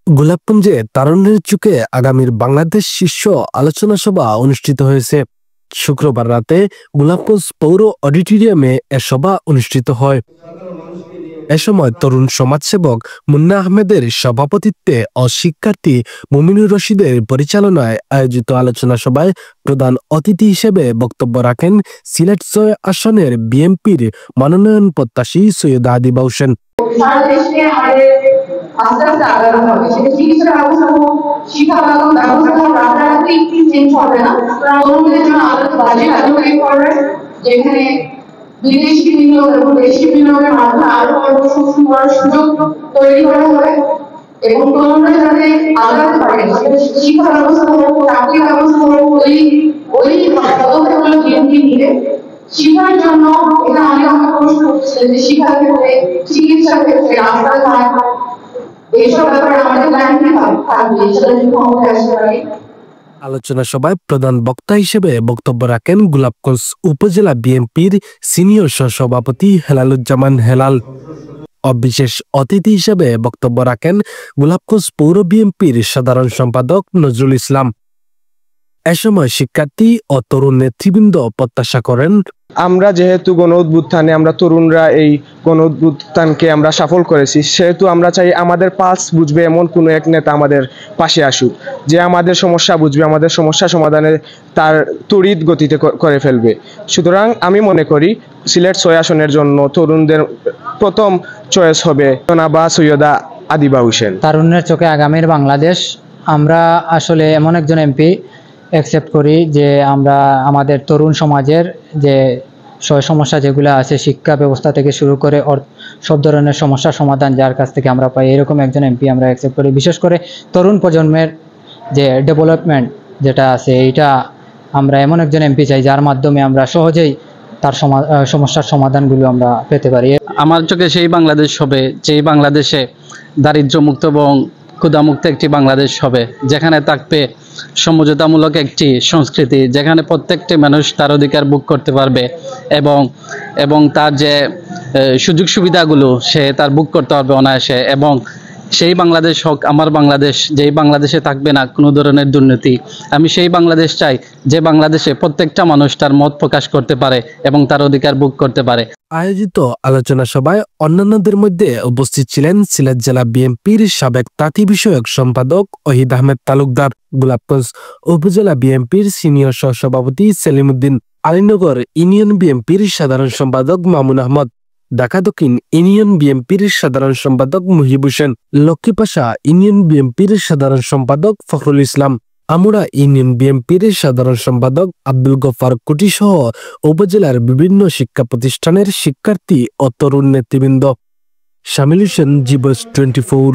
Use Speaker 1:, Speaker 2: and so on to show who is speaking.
Speaker 1: গোলাপগঞ্জে তারুণ্যের চোখে আগামীর বাংলাদেশ শীর্ষ আলোচনা সভা অনুষ্ঠিত হয়েছে। শুক্রবার রাতে গোলাপগঞ্জ পৌর অডিটোরিয়ামে এ সভা অনুষ্ঠিত হয়। এ সময় তরুণ সমাজসেবক মুন্না আহমেদের সভাপতিত্বে ও শিক্ষার্থী মুমিনুর রশিদের পরিচালনায় আয়োজিত আলোচনা সভায় প্রধান অতিথি হিসেবে বক্তব্য রাখেন সিলেট ৬ আসনের বিএনপির মনোনয়ন প্রত্যাশী সৈয়দা আদিবা হোসেন।
Speaker 2: সারা দেশে আমাদের আস্তে আস্তে আগানো হবে, সেটা চিকিৎসা ব্যবস্থা হোক, শিক্ষা ব্যবস্থা হোক, রাতারাতি একটু চেঞ্জ হবে না। তরুণদের জন্য আমাদের বাজেট আরো তৈরি করবে, যেখানে বিদেশি বিনিয়োগ এবং দেশি বিনিয়োগের মাধ্যমে আরো কর্মসংস্থান করার সুযোগ তৈরি করা হবে এবং তরুণরা যাতে আগাতে পারে, শিক্ষা ব্যবস্থা হোক, চাকরি ব্যবস্থা হোক, ওই পদক্ষেপগুলো বিএনপি নিবে। শিক্ষার জন্য এটা অনেক আমার প্রশ্ন উঠছিল যে শিক্ষার ক্ষেত্রে, চিকিৎসার ক্ষেত্রে, রাস্তাঘাট, এইসব ব্যাপারে আমাদের প্ল্যান কি থাকবে, সেটা যদি ক্ষমতায় আসতে পারি।
Speaker 1: আলোচনা সভায় প্রধান বক্তা হিসেবে বক্তব্য রাখেন গোলাপগঞ্জ উপজেলা বিএনপির সিনিয়র সহসভাপতি হেলালুজ্জামান হেলাল। বিশেষ অতিথি হিসেবে বক্তব্য রাখেন গোলাপগঞ্জ পৌর বিএনপির সাধারণ সম্পাদক নজরুল ইসলাম। এ সময় শিক্ষার্থী ও তরুণ নেতৃবৃন্দ প্রত্যাশা করেন,
Speaker 3: আমরা যেহেতু গণ অভ্যুত্থানে আমরা তরুণরা এই গণ অভ্যুত্থানকে আমরা সফল করেছি, সেহেতু আমরা চাই আমাদের পালস বুঝবে এমন কোনো এক নেতা আমাদের পাশে আসুক, যে আমাদের সমস্যা বুঝবে, আমাদের সমস্যা সমাধানে তার তড়িৎ গতিতে করে ফেলবে। সুতরাং আমি মনে করি সিলেট ৬ আসনের জন্য তরুণদের প্রথম চয়েস হবে জনাবা সৈয়দা আদিবা হোসেন।
Speaker 4: তারুণ্যের চোখে আগামীর বাংলাদেশ, আমরা আসলে এমন একজন এমপি অ্যাকসেপ্ট করি যে আমরা আমাদের তরুণ সমাজের যে সমস্যা যেগুলো আছে, শিক্ষা ব্যবস্থা থেকে শুরু করে সব ধরনের সমস্যার সমাধান যার কাছ থেকে আমরা পাই, এরকম একজন এমপি আমরা অ্যাকসেপ্ট করি। বিশেষ করে তরুণ প্রজন্মের যে ডেভেলপমেন্ট যেটা আছে, এইটা আমরা এমন একজন এমপি চাই যার মাধ্যমে আমরা সহজেই তার সমস্যার সমাধানগুলো আমরা পেতে পারি।
Speaker 5: আমার চোখে সেই বাংলাদেশ হবে যেই বাংলাদেশে দারিদ্র্যমুক্ত এবং ক্ষুধামুক্ত একটি বাংলাদেশ হবে, যেখানে থাকবে সমঝোতামূলক একটি সংস্কৃতি, যেখানে প্রত্যেকটি মানুষ তার অধিকার ভোগ করতে পারবে এবং তার যে সুযোগ সুবিধাগুলো সে তার ভোগ করতে পারবে অনায়াসে। এবং সেই বাংলাদেশ হোক আমার বাংলাদেশ, যেই বাংলাদেশে থাকবে না কোনো ধরনের দুর্নীতি। আমি সেই বাংলাদেশ চাই যে বাংলাদেশে প্রত্যেকটা মানুষ তার মত প্রকাশ করতে পারে এবং তার অধিকার ভোগ করতে পারে।
Speaker 1: আয়োজিত আলোচনা সভায় অন্যান্যদের মধ্যে উপস্থিত ছিলেন সিলেট জেলা বিএনপির সাবেক তাঁতি বিষয়ক সম্পাদক ওহিদ আহমেদ তালুকদার, গোলাপগঞ্জ উপজেলা বিএনপির সিনিয়র সহসভাপতি সেলিম উদ্দিন, আলীনগর ইউনিয়ন বিএনপির সাধারণ সম্পাদক মামুন আহমদ, ঢাকা দক্ষিণ ইউনিয়ন বিএনপির সাধারণ সম্পাদক মুহিব হোসেন, লক্ষ্মীপাশা ইউনিয়ন বিএনপির সাধারণ সম্পাদক ফখরুল ইসলাম, আমুরা ইউনিয়ন বিএনপির সাধারণ সম্পাদক আব্দুল গফার কুটি সহ উপজেলার বিভিন্ন শিক্ষা প্রতিষ্ঠানের শিক্ষার্থী ও তরুণ নেতৃবৃন্দ। শামিল হোসেন, জি বয়েস 24।